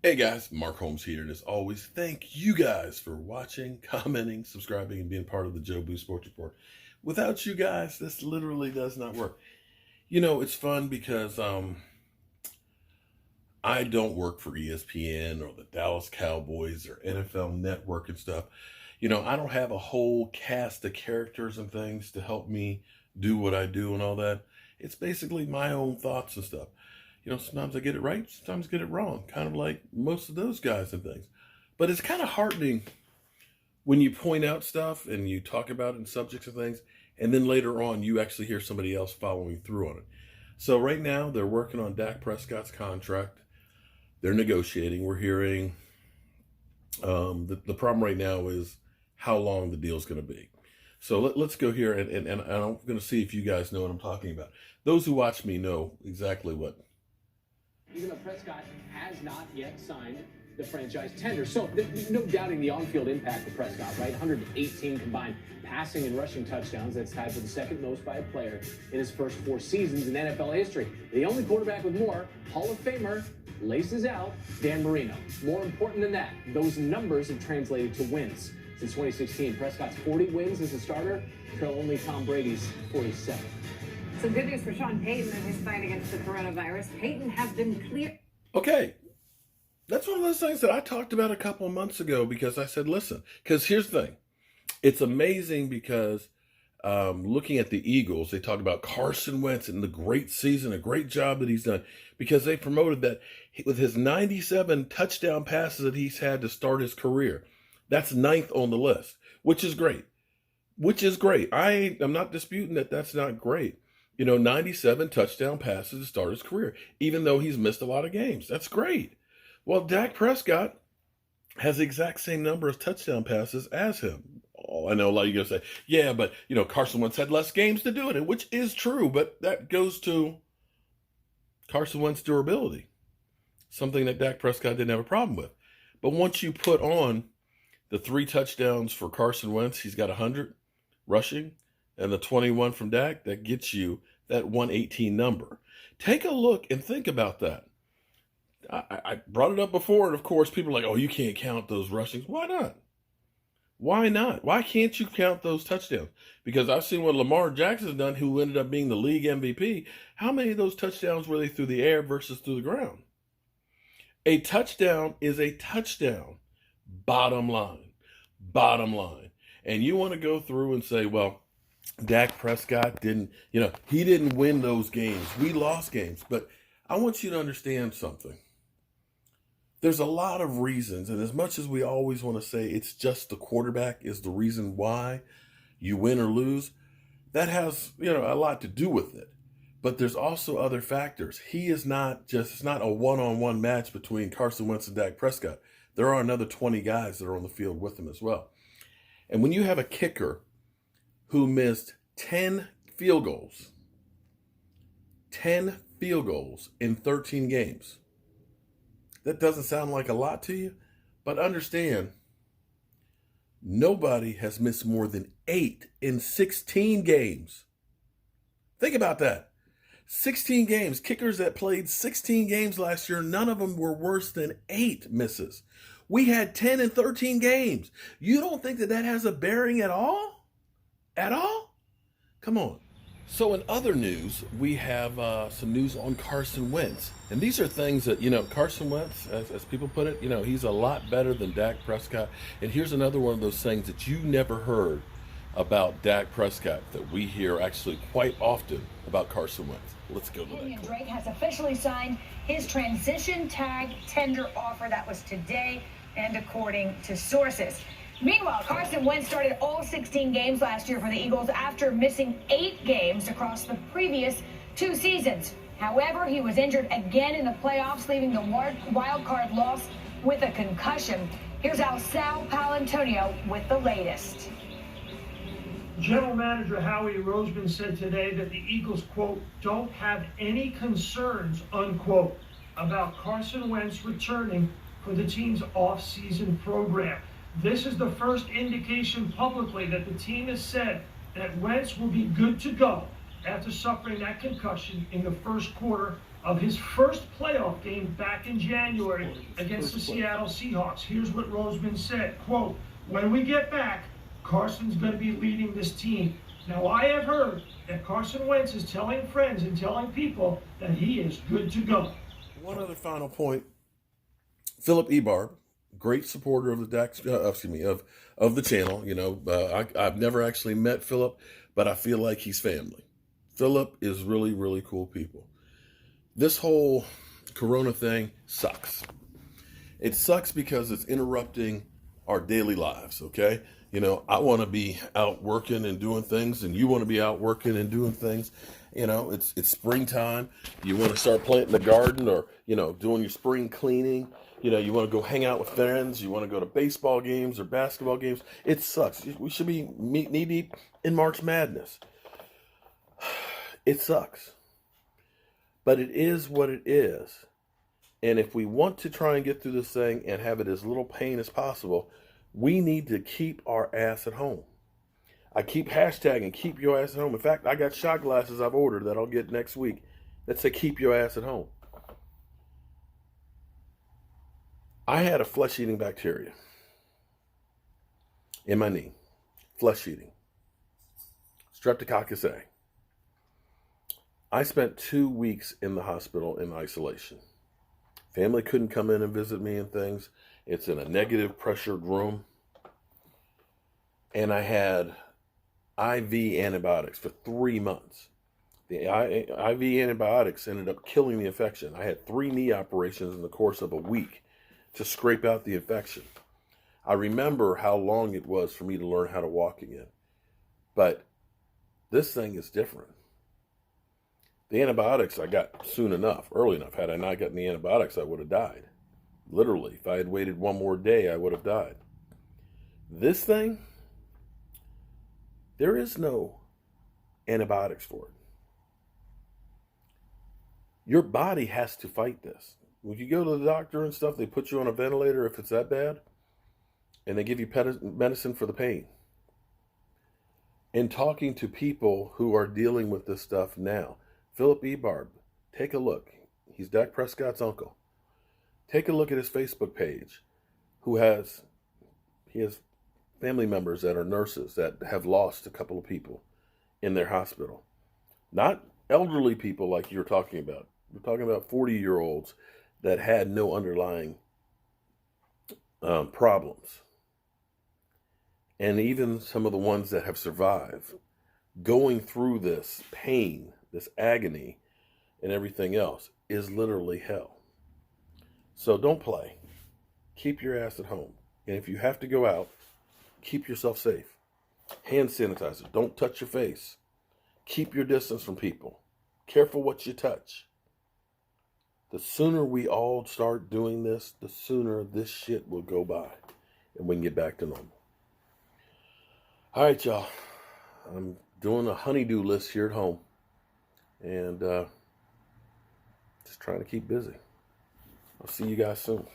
Hey guys, Mark Holmes here, and as always, thank you guys for watching, commenting, subscribing, and being part of the Joe Boo Sports Report. Without you guys, this literally does not work. You know, it's fun because I don't work for ESPN or the Dallas Cowboys or NFL Network and stuff. You know, I don't have a whole cast of characters and things to help me do what I do and all that. It's basically my own thoughts and stuff. You know, sometimes I get it right, sometimes I get it wrong, kind of like most of those guys and things. But it's kind of heartening when you point out stuff and you talk about it in subjects and things, and then later on you actually hear somebody else following through on it. So right now they're working on Dak Prescott's contract. They're negotiating. We're hearing the problem right now is how long the deal's going to be. So let's go here, and I'm going to see if you guys know what I'm talking about. Those who watch me know exactly what. Even though Prescott has not yet signed the franchise tender. So no doubting the on-field impact of Prescott, right? 118 combined passing and rushing touchdowns. That's tied for the second most by a player in his first 4 seasons in NFL history. The only quarterback with more, Hall of Famer, laces out, Dan Marino. More important than that, those numbers have translated to wins. Since 2016, Prescott's 40 wins as a starter trail only Tom Brady's 47. Some good news for Sean Payton in his fight against the coronavirus. Payton has been cleared. Okay, that's one of those things that I talked about a couple of months ago because I said, listen, because here's the thing. It's amazing because looking at the Eagles, they talk about Carson Wentz and the great season, a great job that he's done because they promoted that with his 97 touchdown passes that he's had to start his career. That's 9th on the list, which is great. I'm not disputing that that's not great. You know, 97 touchdown passes to start his career, even though he's missed a lot of games. That's great. Well, Dak Prescott has the exact same number of touchdown passes as him. Oh, I know a lot of you are going to say, yeah, but, you know, Carson Wentz had less games to do it in, which is true, but that goes to Carson Wentz durability, something that Dak Prescott didn't have a problem with. But once you put on the 3 touchdowns for Carson Wentz, he's got 100 rushing, and the 21 from Dak, that gets you that 118 number. Take a look and think about that. I brought it up before, and of course, people are like, oh, you can't count those rushings. Why not? Why not? Why can't you count those touchdowns? Because I've seen what Lamar Jackson's done, who ended up being the league MVP. How many of those touchdowns were they through the air versus through the ground? A touchdown is a touchdown. Bottom line. And you want to go through and say, well, Dak Prescott he didn't win those games. We lost games. But I want you to understand something. There's a lot of reasons, and as much as we always want to say it's just the quarterback is the reason why you win or lose, that has, a lot to do with it. But there's also other factors. It's not a one-on-one match between Carson Wentz and Dak Prescott. There are another 20 guys that are on the field with him as well. And when you have a kicker who missed 10 field goals in 13 games. That doesn't sound like a lot to you, but understand, nobody has missed more than 8 in 16 games. Think about that. 16 games. Kickers that played 16 games last year, none of them were worse than 8 misses. We had 10 in 13 games. You don't think that has a bearing at all? At all? Come on. So in other news, we have some news on Carson Wentz. And these are things that, Carson Wentz, as people put it, he's a lot better than Dak Prescott. And here's another one of those things that you never heard about Dak Prescott that we hear actually quite often about Carson Wentz. Let's go to that. Drake has officially signed his transition tag tender offer. That was today, and according to sources. Meanwhile, Carson Wentz started all 16 games last year for the Eagles after missing 8 games across the previous 2 seasons. However, he was injured again in the playoffs, leaving the wild card loss with a concussion. Here's Sal Paolantonio with the latest. General Manager Howie Roseman said today that the Eagles, quote, don't have any concerns, unquote, about Carson Wentz returning for the team's off-season program. This is the first indication publicly that the team has said that Wentz will be good to go after suffering that concussion in the first quarter of his first playoff game back in January against the Seattle Seahawks. Here's what Roseman said, quote, "When we get back, Carson's going to be leading this team. Now, I have heard that Carson Wentz is telling friends and telling people that he is good to go." One other final point. Philip Ebarb, great supporter of the of the channel. You know, I've never actually met Philip, but I feel like he's family. Philip is really, really cool people. This whole Corona thing sucks. It sucks because it's interrupting our daily lives, okay? You know, I want to be out working and doing things, and you want to be out working and doing things. You know, it's springtime. You want to start planting the garden or, you know, doing your spring cleaning. You know, you want to go hang out with friends. You want to go to baseball games or basketball games. It sucks. We should be knee-deep in March Madness. It sucks. But it is what it is. And if we want to try and get through this thing and have it as little pain as possible, we need to keep our ass at home. I keep hashtagging, keep your ass at home. In fact, I got shot glasses I've ordered that I'll get next week that say keep your ass at home. I had a flesh-eating bacteria in my knee. Flesh-eating. Streptococcus A. I spent 2 weeks in the hospital in isolation. Family couldn't come in and visit me and things. It's in a negative pressured room. And I had IV antibiotics for 3 months. The IV antibiotics ended up killing the infection. I had 3 knee operations in the course of a week to scrape out the infection. I remember how long it was for me to learn how to walk again. But this thing is different. The antibiotics I got soon enough, early enough. Had I not gotten the antibiotics, I would have died. Literally, if I had waited one more day, I would have died. This thing, there is no antibiotics for it. Your body has to fight this. When you go to the doctor and stuff, they put you on a ventilator if it's that bad, and they give you medicine for the pain. And talking to people who are dealing with this stuff now, Philip Ebarb, take a look. He's Dak Prescott's uncle. Take a look at his Facebook page. He has family members that are nurses that have lost a couple of people in their hospital. Not elderly people like you're talking about. We're talking about 40-year-olds that had no underlying problems. And even some of the ones that have survived, going through this pain, this agony, and everything else is literally hell. So don't play. Keep your ass at home. And if you have to go out, keep yourself safe. Hand sanitizer. Don't touch your face. Keep your distance from people. Careful what you touch. The sooner we all start doing this, the sooner this shit will go by and we can get back to normal. All right, y'all. I'm doing a honey-do list here at home and just trying to keep busy. I'll see you guys soon.